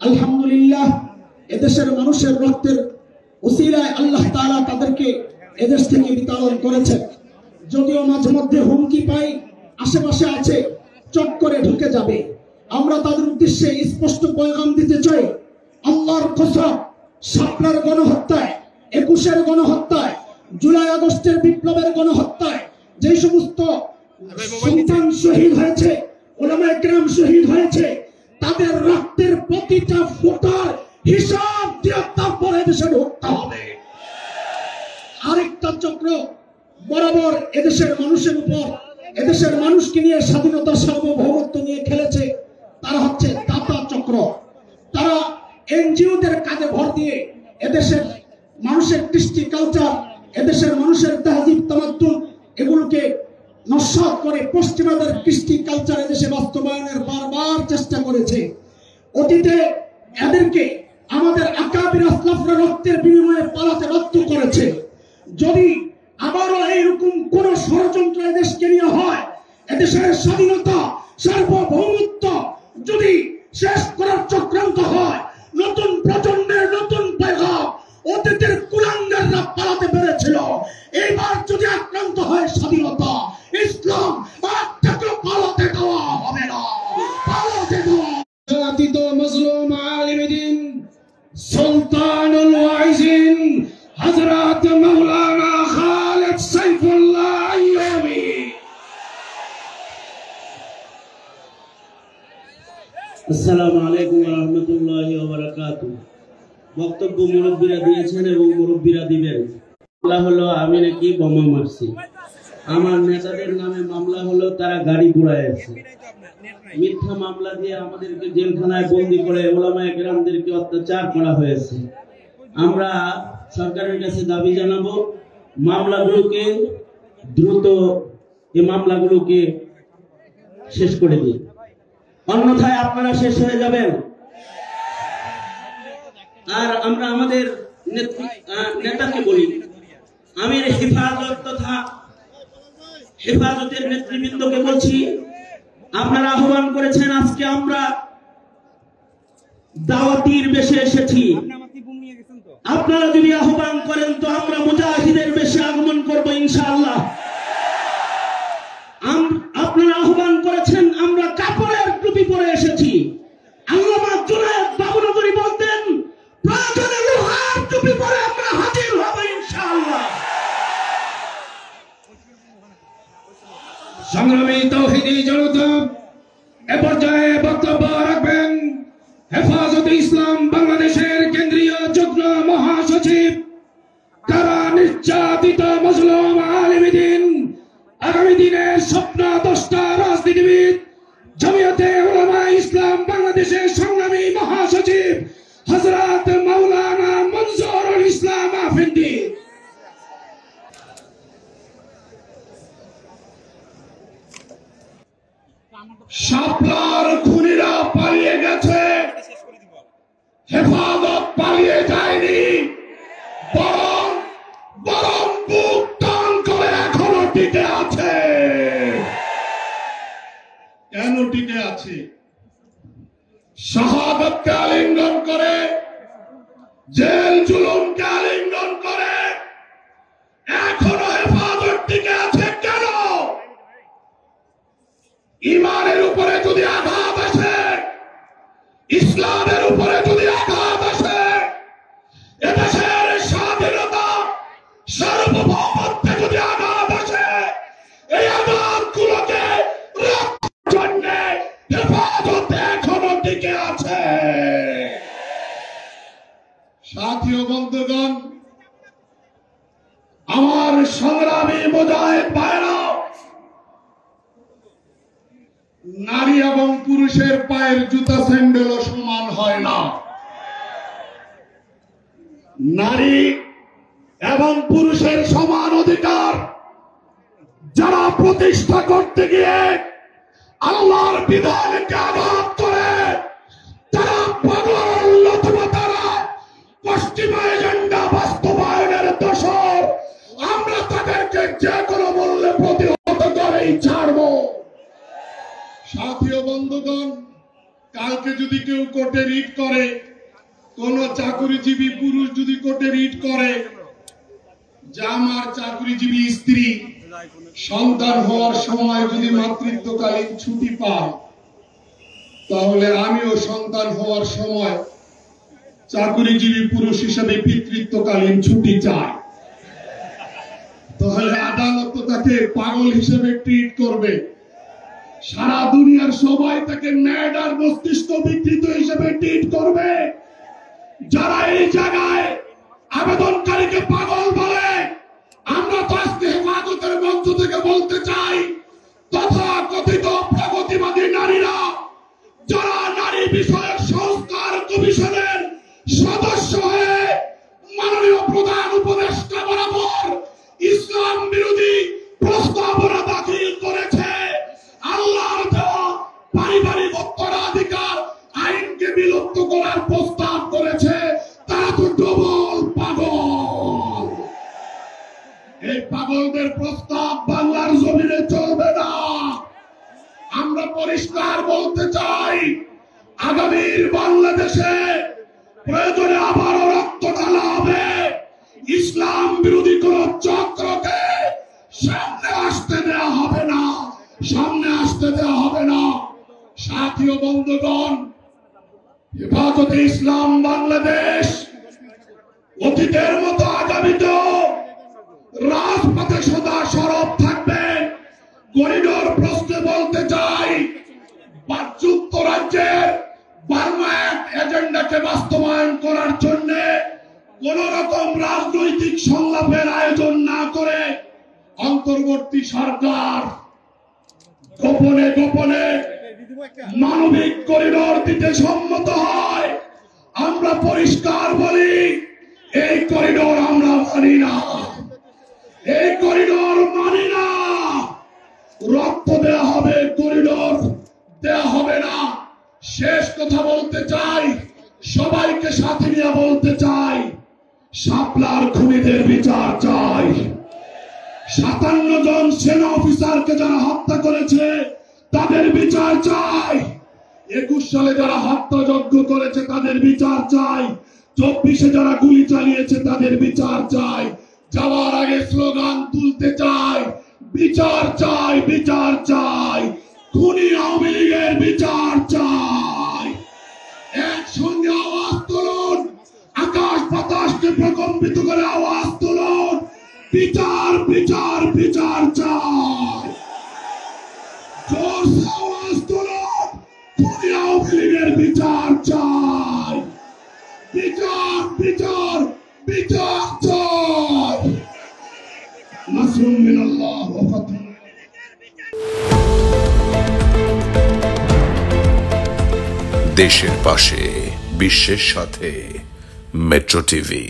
আলহামদুলিল্লাহ এদেশের মানুষের রক্তের উসিলায় আল্লাহ তাআলা তাদেরকে এদেশ থেকে বিতাড়ন করেছেন। যদিও মাঝে মধ্যে হুমকি পাই আশেপাশে আছে, চট করে ঢুকে যাবে। আমরা তাদের উদ্দেশ্যে স্পষ্ট পয়গাম দিতে চাই, আল্লাহর কসম, শাপলার গণহত্যায়, 21-এর গণহত্যায়, জুলাই আগস্টের বিপ্লবের গণহত্যায় যে সমস্ত সন্তান শহীদ হয়েছে, উলামায়ে কেরাম শহীদ হয়েছে, তাদের রক্তের প্রতিটা ফোঁটার হিসাব দিয়ে তারপরে দেশে ঢুকতে হবে। আরেকটা চক্র বরাবর এদেশের মানুষের উপর, এদেশের মানুষকে নিয়ে স্বাধীনতা সার্বভৌমত্ব নিয়ে খেলেছে, তারা হচ্ছে দাতা চক্র। তারা এনজিওদের কাজে ভর দিয়ে এদেশের মানুষের কৃষ্টি কালচার, এদেশের মানুষের তাহজিব তামাদ্দুন এগুলোকে নস্যাৎ করে পশ্চিমাদের কৃষ্টি কালচার এদেশে বাস্তবায়নের বারবার চেষ্টা করেছে। অতীতে এদেরকে আমাদের আকাবির আসলাফরা রক্তের বিনিময়ে পালাতে বাধ্য করেছে। যদি আবারও এইরকম কোন ষড়যন্ত্র এদেশকে নিয়ে হয়, এদেশের স্বাধীনতা সার্বভৌমত্ব যদি শেষ করার চক্রান্ত হয়, নতুন প্রজন্মের নতুন পয়গাম, অতীতের কুলাঙ্গাররা পালাতে পেরেছিল, এবার যদি আক্রান্ত হয় স্বাধীনতা, ইসলাম, আর তাকে পালাতে দেওয়া হবে না, পালাতে দেওয়া। জাতিত মজলুম আলিম দ্বীন সুলতানুল ওয়াইজিন হযরত মাওলানা খালিদ সাইফুল্লাহ আইয়ুবী। আসসালামু আলাইকুম ওয়া রাহমাতুল্লাহি ওয়া বারাকাতুহু। বক্তব্য মুরব্বীরা দিয়েছেন এবং মুরব্বীরা দিবেন। মামলা হলো আমি নাকি বোমা মারছি, আমার নেতাদের নামে মামলা হলো তারা গাড়ি পোড়াইছে, মিথ্যা মামলা দিয়ে আমাদেরকে জেলখানায় বন্দী করে উলামায়ে কেরামদেরকে অত্যাচার করা হয়েছে। আমরা সরকারের কাছে দাবি জানাবো, মামলাগুলোকে দ্রুত এই মামলাগুলোকে শেষ করে দিন, অন্যথায় আপনারা শেষ হয়ে যাবেন। আর আমরা আমাদের নেতাকে বলি, আমির হেফাজত তথা হেফাজতের নেতৃবৃন্দকে বলছি, আপনারা আহ্বান করেছেন, আজকে আমরা দাওয়াতির বেশে এসেছি। আপনারা যদি আহ্বান করেন তো আমরা মুজাহিদের বেশে আগমন করব ইনশাআল্লাহ। আপনারা আহ্বান করেছেন, আমরা কাপড়ের টুপি পরে এসেছি। আল্লামা জুনায়েদ বাবুনগরী বলতেন, প্রয়োজনে লোহার টুপি পরে আমরা হাজির হব ইনশাআল্লাহ। সংগ্রামী তাওহীদি জনতা, এ পর্যায়ে বক্তব্য রাখবেন হেফাজতে ইসলাম বাংলাদেশের কেন্দ্রীয় যুগ্ম মহাসচিব, কারা নির্যাতিত মজলুম আলিম দ্বীন, আগামী দিনের স্বপ্নদ্রষ্টা রাজনীতিবিদ, জমিয়তে উলামায়ে ইসলাম বাংলাদেশের সংগ্রামী মহাসচিব হযরত মাওলানা মনজুরুল ইসলাম আফেন্দি। শাপলার খুনিরা পালিয়ে গেছে, হেফাজত পালিয়ে যায়নি, বরং বুক টান করে এখনো টিকে আছে। কেন টিকে আছে? শাহাদাতকে আলিঙ্গন করে, জেল জুলুমকে আলিঙ্গন করে এখনো হেফাজত টিকে আছে। কেন? ইমানের উপরে যদি আঘাত আসে, ইসলামের উপরে যদি আঘাত আসে, এদেশের স্বাধীনতা সার্বভৌমত্বে যদি আঘাত আসে, এই আঘাতগুলোকে রক্ষার জন্য হেফাজত এখনো টিকে আছে। সাথী ও বন্ধুগণ, আমার সংগ্রামী মুজাহিদ ভাইরা, নারী এবং পুরুষের পায়ের জুতা স্যান্ডেলও সমান হয় না। নারী এবং পুরুষের সমান অধিকার যারা প্রতিষ্ঠা করতে গিয়ে আল্লাহর বিধানকে আঘাত করে, তারা পাগল অথবা তারা পশ্চিমা এজেন্ডা বাস্তবায়নের দোষর। আমরা তাদেরকে যে কোনো মূল্যে প্রতিহত করেই ছাড়ব। সাথী ও বন্ধুগণ, কালকে যদি কেউ কোর্টে রিট করে, কোন চাকরিজীবী পুরুষ যদি কোর্টে রিট করে যে আমার চাকরিজীবী স্ত্রী সন্তান হওয়ার সময় যদি মাতৃত্বকালীন ছুটি পায়, তাহলে আমিও সন্তান হওয়ার সময় চাকরিজীবী পুরুষ হিসেবে পিতৃত্বকালীন ছুটি চাই। তাহলে আদালত তাকে পাগল হিসেবে ট্রিট করবে, সারা দুনিয়ার সবাই তাকে ম্যাড আর মস্তিষ্ক বিকৃত হিসেবে ট্রিট করবে। যারা এই জায়গায় আবেদনকারীকে পাগল বলে, আমরা তো আজকে হেফাজতের মঞ্চ থেকে বলতে চাই, তথা কথিত প্রগতিবাদী নারীরা যারা নারী বিষয়ক সংস্কার কমিশনের সদস্য হয়ে মাননীয় প্রধান উপদেষ্টা বরাবর ইসলাম বিরোধী প্রস্তাবনা দাখিল করেছে, আল্লাহর দেওয়া পারিবারিক উত্তরাধিকার আইনকে বিলুপ্ত করার প্রস্তাব করেছে, তারা তো ডবল পাগল। এই পাগলদের প্রস্তাব বাংলার জমিনে চলবে না। আমরা পরিষ্কার বলতে চাই, আগামীর বাংলাদেশে প্রয়োজনে আবারও রক্ত ঢালা হবে। ইসলাম বিরোধী কোন চক্রকে সামনে আসতে দেওয়া হবে না, সামনে আসতে দেওয়া হবে না। সাথী ও বন্ধুগণ, হেফাজতে ইসলাম বাংলাদেশ অতীতের মতো আগামীতেও রাজপথে সদা সরব থাকবে। করিডোর প্রশ্নে বলতে চাই, যুক্তরাজ্যের বার্মা এজেন্ডাকে বাস্তবায়ন করার জন্য কোন রকম রাজনৈতিক সংলাপের আয়োজন না করে অন্তর্বর্তী সরকার গোপনে গোপনে মানবিক করিডোর দিতে সম্মত হয়। আমরা পরিষ্কার বলি, এই করিডোর আমরা মানি না, এই করিডোর মানি না। রক্ত দেওয়া হবে, করিডোর দেওয়া হবে না। শেষ কথা বলতে চাই, সবাইকে সাথে নিয়ে বলতে চাই, শাপলার খুনিদের বিচার চাই। 57 জন সেনা অফিসারকে যারা হত্যা করেছে তাদের বিচার চাই। 21 সালে যারা হত্যাযজ্ঞ করেছে তাদের বিচার চাই। 24-এ যারা গুলি চালিয়েছে তাদের বিচার চাই। যাওয়ার আগে স্লোগান তুলতে চাই, বিচার চাই, বিচার চাই, খুনি আওয়ামী লীগের বিচার চাই। একসঙ্গে আওয়াজ তুলুন, আকাশ বাতাসকে প্রকম্পিত করে আওয়াজ তুলুন, বিচার বিচার বিচার চাই। জোরসে আওয়াজ তুলুন, খুনি আওয়ামী লীগের বিচার চাই। বিচার বিচার বিচার চাই। নাসরুম মিনাল্লাহ ওয়া ফাতহুন। দেশের পাশে, বিশ্বের সাথে, মেট্রো টিভি।